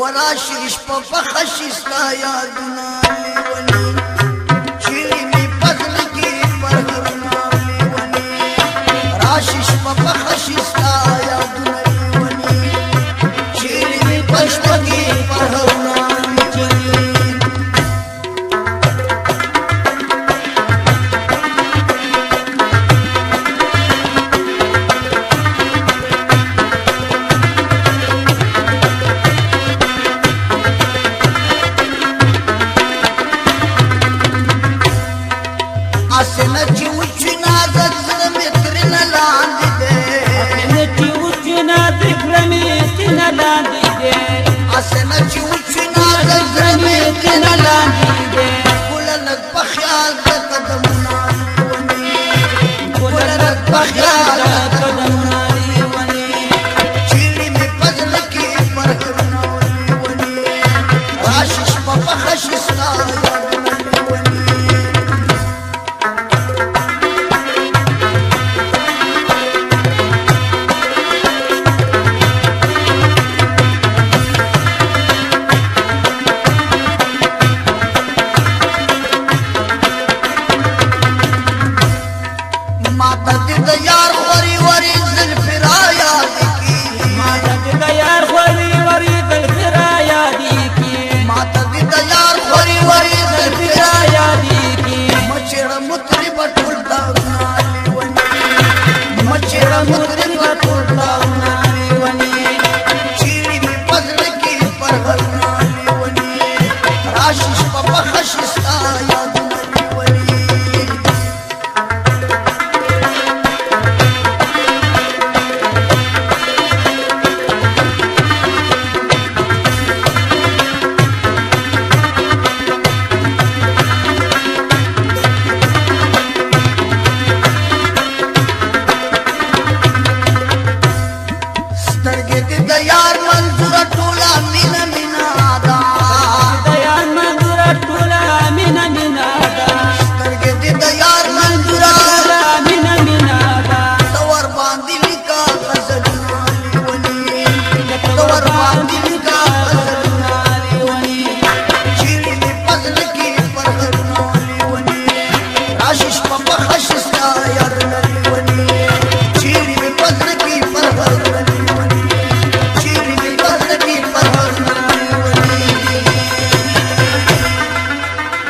وراشي شپه په خشستا یادونه لیونی چیرې مې پزل کې پرهرونه لیونی راشي شپه په خشستا یادونه لیونی چیرې مې پزل کې پرهرونه اسنه چې وچنا زړه مې ترنه لاندې ده اسنه چې وچنا زړه مې ترنه لاندې ده اسنه چې وچنا زړه مې ترنه لاندې ده ګلنک په خیال د قدمونه ونی ګلنک په خیال د قدمونه ونی چیرې مې پزل کې پرهرونه ونی راشي شپه په خشستا ماتا دې د یار خوري وري زلف را یاد کی ماته دې د یار خوري وري زلف را یاد کی ماتا دې د یار خوري وري زلف را یاد کی مچړه متري بټول دا ونی مچړه متري بټول دا ونی چیرې مې پزل کې پرهرونه ونی راشي شپه په خشستا یادونه ونی سترګې دې د یار منظوره ټوله مینا مینا ده د یار منظوره ټوله مینا مینا ده سترګې دې د یار منظوره مینا مینا ده تور باندې لیکا غزلونه لیونی تور باندې لیکا غزلونه لیونی چیرې مې پزل کې پرهرونه لیونی راشي شپه په خشستا